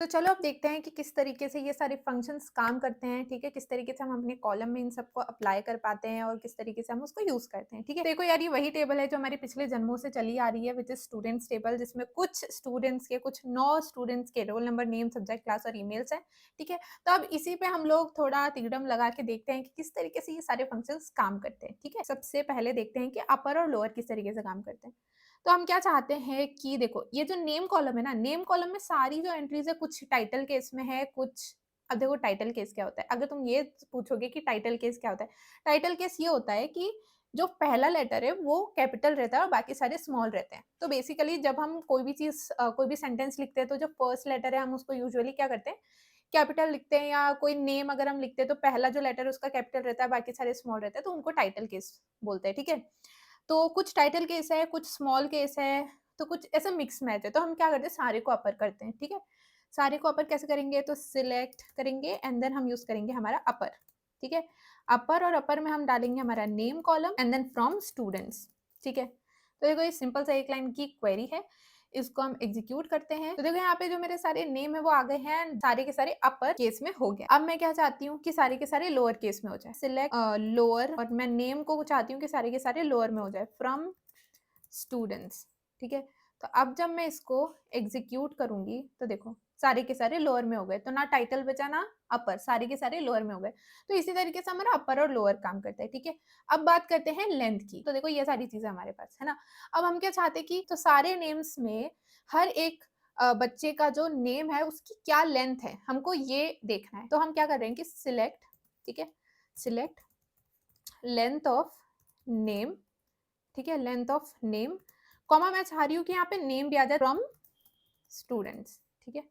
तो चलो अब देखते हैं कि किस तरीके से ये सारे फंक्शंस काम करते हैं, ठीक है? किस तरीके से हम अपने कॉलम में इन सबको अप्लाई कर पाते हैं और किस तरीके से हम उसको यूज़ करते हैं, ठीक है? देखो यार, ये वही टेबल है जो हमारे पिछले जन्मों से चली आ रही है, व्हिच इज़ स्टूडेंट्स टेबल, जिसमें कुछ स्टूडेंट्स के, कुछ 9 स्टूडेंट्स के roll number, name, subject, class और ईमेल्स हैं, ठीक है? तो अब इसी पे हम लोग थोड़ा तिकड़म लगा के देखते हैं कि किस तरीके से ये सारे फंक्शंस काम करते हैं, ठीक है? सबसे पहले देखते हैं कि अपर और लोअर किस तरीके से काम करते हैं। तो हम क्या चाहते हैं कि देखो, ये जो नेम कॉलम है ना, नेम कॉलम में सारी जो एंट्रीज़ है, कुछ टाइटल केस में है, कुछ अब देखो टाइटल केस क्या होता है? अगर तुम ये पूछोगे कि टाइटल केस क्या होता है? टाइटल केस ये होता है कि जो पहला लेटर है वो कैपिटल रहता है और बाकी सारे स्मॉल रहते हैं। तो बेसिकली जब हम कोई भी चीज़ कोई भी सेंटेंस लिखते हैं, तो जो फर्स्ट लेटर है हम उसको यूजुअली क्या करते हैं? कैपिटल लिखते हैं, या कोई नेम अगर हम लिखते हैं तो पहला जो लेटर है उसका कैपिटल रहता है, बाकी सारे स्मॉल रहते हैं, तो उनको टाइटल केस बोलते हैं, ठीक है? तो कुछ टाइटल केस है, कुछ स्मॉल केस है, तो कुछ ऐसा मिक्स मैच है। तो हम क्या करते हैं, सारे को अपर करते हैं, ठीक है? सारे को अपर कैसे करेंगे? तो सिलेक्ट करेंगे एंड देन हम यूज़ करेंगे हमारा अपर, ठीक है? अपर और अपर में हम डालेंगे हमारा name column and then from students, ठीक है? तो देखो, ये सिंपल सा एक लाइन की क्वेरी है। इसको हम एग्ज़ीक्यूट करते हैं। तो देखो, यहाँ पे जो मेरे सारे नेम है वो आ गए हैं, सारे के सारे अपर केस में हो गए। अब मैं क्या चाहती हूँ कि सारे के सारे लोअर केस में हो जाए। सिलेक्ट लोअर, और मैं नेम को चाहती हूँ कि सारे के सारे लोअर में हो जाए, फ्रॉम स्टूडेंट्स, ठीक है? तो अब जब मैं इसको एग्ज़ीक्यूट करूँगी, तो देखो सारे के सारे लोअर में हो गए, तो ना टाइटल बचा ना अपर, सारे के सारे लोअर में हो गए। तो इसी तरीके से हमारा अपर और लोअर काम करता है, ठीक है? अब बात करते हैं लेंथ की। तो देखो, ये सारी चीज़ें हमारे पास है ना? अब हम क्या चाहते हैं कि तो सारे नेम्स में हर एक बच्चे का जो नेम है उसकी क्या लेंथ है, हमको ये देखना है। तो हम क्या कर रहे हैं कि सिलेक्ट, ठीक है? सिलेक्ट लेंथ ऑफ नेम, ठीक है? लेंथ ऑफ नेम, कॉमा मैं चाह रही हूँ कि यहाँ पे नेम भी आ जाए फ्रॉम स्टूडेंट्स, ठीक है?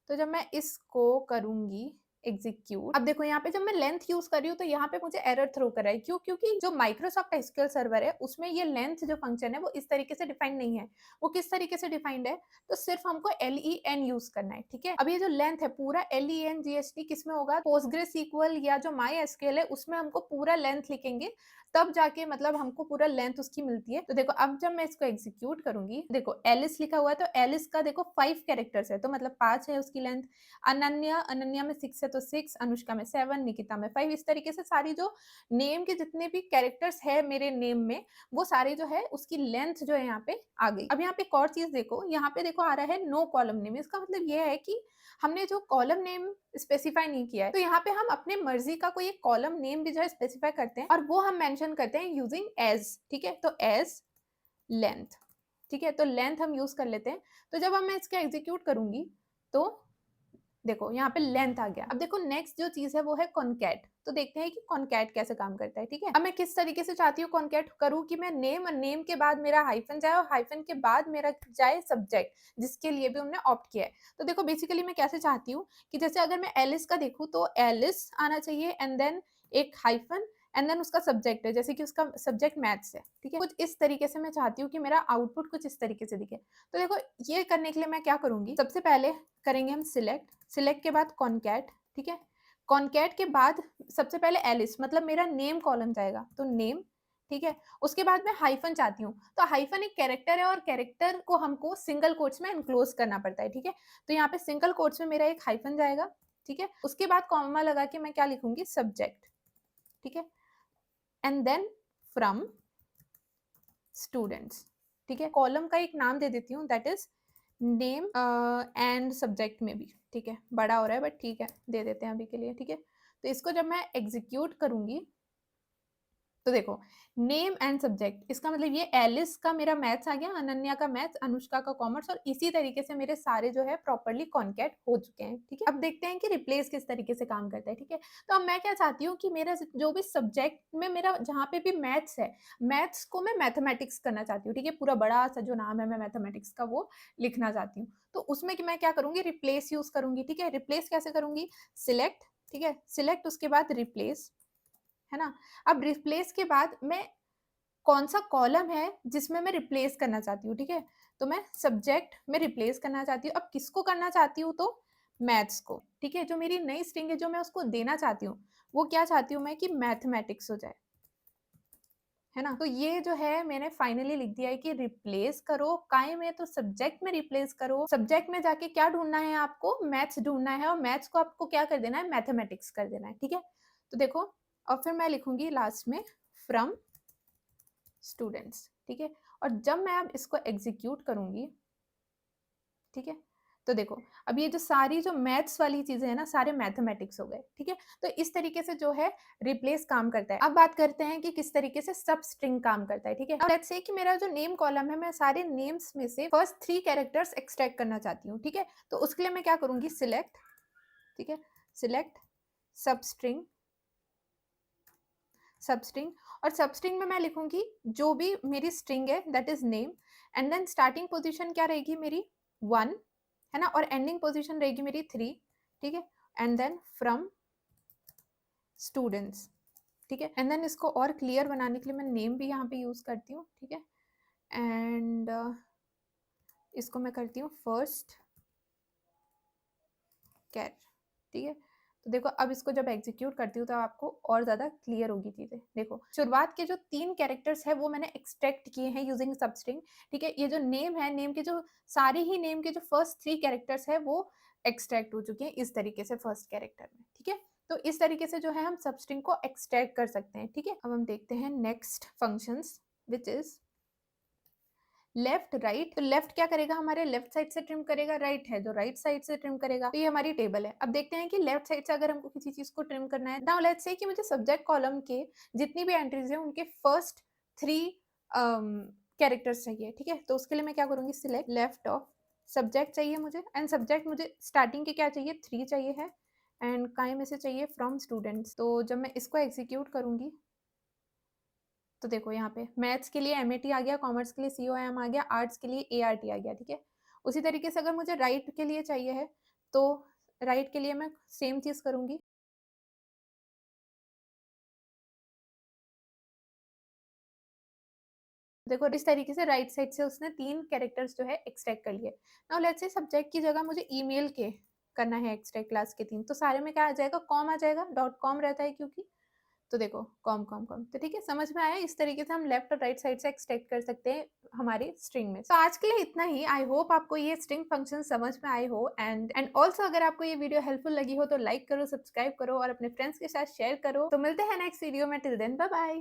तो जब मैं इसको करूँगी एग्ज़ीक्यूट, अब देखो यहाँ पे जब मैं लेंथ यूज़ कर रही हूँ तो यहाँ पे मुझे एरर थ्रो कर रहा है। क्यों? क्योंकि जो माइक्रोसॉफ्ट एसक्यूएल सर्वर है उसमें ये लेंथ जो फंक्शन है वो इस तरीके से डिफाइंड नहीं है। वो किस तरीके से डिफाइंड है? तो सिर्फ़ हमको लेन यूज़ करना है, ठीक है? अब ये जो लेंथ है पूरा लेन जीएसटी किसमें होगा? पोस्टग्रेसक्यूएल या जो मायएसक्यूएल है उसमें हमको पूरा लेंथ लिखेंगे, तब जाके मतलब हमको पूरा लेंथ उसकी मिलती है। तो देखो, अब जब मैं इसको एग्ज़ीक्यूट करूँगी, देखो एलिस लिखा हुआ है तो एलिस का देखो 5 कैरेक्टर्स है, तो मतलब 5 है उसकी लेंथ। अनन्या, अनन्या में 6 है तो 6, अनुष्का में 7, निकिता में 5, इस तरीके से सारी जो नेम के जितने भी कैरेक्टर्स है मेरे नेम में, वो सारे जो है उसकी लेंथ जो है यहाँ पे आ गई। अब यहाँ पे एक और चीज़ देखो, यहाँ पे देखो आ रहा है नो कॉलम नेम, इसका मतलब ये है कि हमने जो कॉलम नेम स्पेसिफाई नहीं किया है, तो यहाँ पे हम अपने मर्ज़ी का कोई एक कॉलम नेम भी जो है स्पेसिफाई करते हैं और वो हम मेंशन करते हैं यूजिंग एज़, ठीक है? तो एज़ लेंथ, ठीक है? तो लेंथ हम यूज़ कर लेते हैं। तो जब अब मैं इसको एग्ज़ीक्यूट करूँगी, तो देखो यहाँ पे लेंथ आ गया। अब देखो नेक्स्ट जो चीज़ है वो है कॉनकैट। तो देखते हैं कि कॉनकैट कैसे काम करता है, ठीक है? अब मैं किस तरीके से चाहती हूँ कॉनकैट करूँ कि मैं नेम और नेम के बाद मेरा हाइफ़न जाए और हाइफ़न के बाद मेरा जाए सब्जेक्ट, जिसके लिए भी हमने ऑप्ट किया है। तो देखो बेसिकली मैं कैसे चाहती हूँ कि जैसे अगर मैं एलिस का देखूँ तो एलिस आना चाहिए एंड देन एक हाइफ़न एंड देन उसका सब्जेक्ट है, जैसे कि उसका सब्जेक्ट मैथ्स है, ठीक है? कुछ इस तरीके से मैं चाहती हूँ कि मेरा आउटपुट कुछ इस तरीके से दिखे। तो देखो, ये करने के लिए मैं क्या करूँगी, सबसे पहले करेंगे हम सिलेक्ट, सिलेक्ट के बाद कॉनकैट, ठीक है? कॉनकैट के बाद सबसे पहले एलिस मतलब मेरा नेम कॉलम जाएगा, तो नेम, ठीक है? उसके बाद मैं हाइफ़न चाहती हूँ, तो हाइफ़न एक कैरेक्टर है और कैरेक्टर को हमको सिंगल कोट्स में एनक्लोज़ करना पड़ता है, ठीक है? तो यहाँ पे सिंगल कोट्स में मेरा एक हाइफ़न जाएगा, ठीक है? उसके बाद कॉमा लगा के मैं क्या लिखूँगी, सब्जेक्ट, ठीक है? एंड देन फ्रॉम स्टूडेंट्स, ठीक है? कॉलम का एक नाम दे देती हूँ, that is name and subject में भी, ठीक है? बड़ा हो रहा है बट ठीक है, दे देते हैं अभी के लिए, ठीक है? तो इसको जब मैं एग्ज़ीक्यूट करूँगी, तो देखो नेम एंड सब्जेक्ट, इसका मतलब ये एलिस का मेरा मैथ्स आ गया, अनन्या का मैथ्स, अनुष्का का कॉमर्स, और इसी तरीके से मेरे सारे जो है प्रॉपर्ली कॉन्कैट हो चुके हैं, ठीक है? अब देखते हैं कि रिप्लेस किस तरीके से काम करता है, ठीक है? तो अब मैं क्या चाहती हूँ कि मेरा जो भी सब्जेक्ट में मेरा जहाँ पे भी मैथ्स है, मैथ्स को मैं मैथमेटिक्स करना चाहती हूँ, ठीक है? पूरा बड़ा सा जो नाम है मैं मैथमेटिक्स का वो लिखना चाहती हूँ। तो उसमें कि मैं क्या करूँगी, रिप्लेस यूज़ करूँगी, ठीक है? रिप्लेस कैसे करूँगी, सिलेक्ट, ठीक है? सिलेक्ट उसके बाद रिप्लेस, है ना? अब रिप्लेस के बाद मैं कौन-सा कॉलम है जिसमें मैं रिप्लेस करना चाहती हूँ, ठीक है? तो मैं सब्जेक्ट में रिप्लेस करना चाहती हूँ। अब किसको करना चाहती हूँ, तो मैथ्स को, ठीक है? जो मेरी नई स्ट्रिंग है जो मैं उसको देना चाहती हूँ, वो क्या चाहती हूँ मैं कि मैथमेटिक्स हो जाए। है ना? तो ये जो है मैंने फाइनली लिख दिया है कि रिप्लेस करो, काय में तो सब्जेक्ट में रिप्लेस करो। सब्जेक्ट में जाके क्या ढूँढना है आपको? मैथ्स ढूँढना है और मैथ्स को आपको क्या कर देना है? मैथमेटिक्स कर देना है, ठीक है? तो देखो और फिर मैं लिखूँगी लास्ट में फ्रॉम स्टूडेंट्स, ठीक है? और जब मैं अब इसको एग्ज़ीक्यूट करूँगी, ठीक है? तो देखो, अब ये जो सारी जो मैथ्स वाली चीज़ें हैं ना, सारे मैथमेटिक्स हो गए, ठीक है? तो इस तरीके से जो है रिप्लेस काम करता है। अब बात करते हैं कि किस तरीके से सब स्ट्रिंग काम करता है, ठीक है? लेट्स से कि मेरा जो नेम कॉलम है, मैं सारे नेम्स में से फर्स्ट 3 कैरेक्टर्स एक्सट्रैक्ट करना चाहती हूँ, ठीक है? तो उसके लिए मैं क्या करूँगी सिलेक्ट, ठीक है? सिलेक्ट सबस्ट्रिंग, सबस्ट्रिंग और सबस्ट्रिंग में मैं लिखूँगी जो भी मेरी स्ट्रिंग है that is name and then starting position क्या रहेगी मेरी 1 है ना? और एंडिंग पोज़ीशन रहेगी मेरी 3 ठीक है? एंड देन फ्रॉम स्टूडेंट्स ठीक है? एंड देन इसको और क्लियर बनाने के लिए मैं नेम भी यहाँ पे यूज़ करती हूँ, ठीक है? एंड इसको मैं करती हूँ फर्स्ट कैर, ठीक है? तो देखो अब इसको जब एग्जीक्यूट करती हूँ तो आपको और ज़्यादा क्लियर होगी चीज़ें। देखो शुरुआत के जो 3 कैरेक्टर्स हैं वो मैंने एक्सट्रैक्ट किए हैं यूजिंग सबस्ट्रिंग, ठीक है? ये जो नेम है, नेम के जो सारे ही नेम के जो फर्स्ट 3 कैरेक्टर्स हैं वो एक्सट्रैक्ट हो चुके हैं इस तरीके से फर्स्ट कैरेक्टर में, ठीक है? तो इस तरीके से जो है हम सबस्ट्रिंग को एक्सट्रैक्ट कर सकते हैं, ठीक है? अब हम देखते हैं next functions which is left right. तो लेफ्ट क्या करेगा? हमारे लेफ्ट साइड से ट्रिम करेगा, राइट है जो राइट साइड से ट्रिम करेगा। तो ये हमारी टेबल है। अब देखते हैं कि लेफ्ट साइड से अगर हमको किसी चीज को ट्रिम करना है, नाउ लेट्स से कि मुझे सब्जेक्ट कॉलम के जितनी भी एंट्रीज है उनके फर्स्ट 3 कैरेक्टर्स चाहिए, ठीक है? तो उसके लिए मैं क्या करूंगी सिलेक्ट लेफ्ट ऑफ सब्जेक्ट चाहिए मुझे एंड सब्जेक्ट मुझे स्टार्टिंग के क्या चाहिए 3 चाहिए है एंड काय में से चाहिए फ्रॉम स्टूडेंट्स। तो जब मैं इसको एग्जीक्यूट करूंगी तो देखो यहाँ पे मैथ्स के लिए एमएटी आ गया, कॉमर्स के लिए सीओएम आ गया, आर्ट्स के लिए एआरटी आ गया, ठीक है? उसी तरीके से अगर मुझे राइट के लिए चाहिए है, तो राइट के लिए मैं सेम चीज़ करूँगी। देखो इस तरीके से राइट साइड से उसने 3 कैरेक्टर्स जो है एक्सट्रैक्ट कर लिए। नाउ लेट्स से सब्जेक्ट की जगह मुझे ईमेल के करना है एक्सट्रैक्ट क्लास के 3, तो सारे में क्या आ जाएगा? कॉम आ जाएगा, डॉट कॉम रहता है क्योंकि। तो देखो कॉम कॉम कॉम तो ठीक है, समझ में आया? इस तरीके से हम लेफ्ट और राइट साइड से एक्सट्रैक्ट कर सकते हैं हमारी स्ट्रिंग में। तो आज के लिए इतना ही। आई होप आपको ये स्ट्रिंग फंक्शन समझ में आए हो एंड ऑल्सो अगर आपको ये वीडियो हेल्पफुल लगी हो तो लाइक करो, सब्सक्राइब करो और अपने फ्रेंड्स के साथ शेयर करो। तो मिलते हैं नेक्स्ट वीडियो में, टिल देन बाय बाय।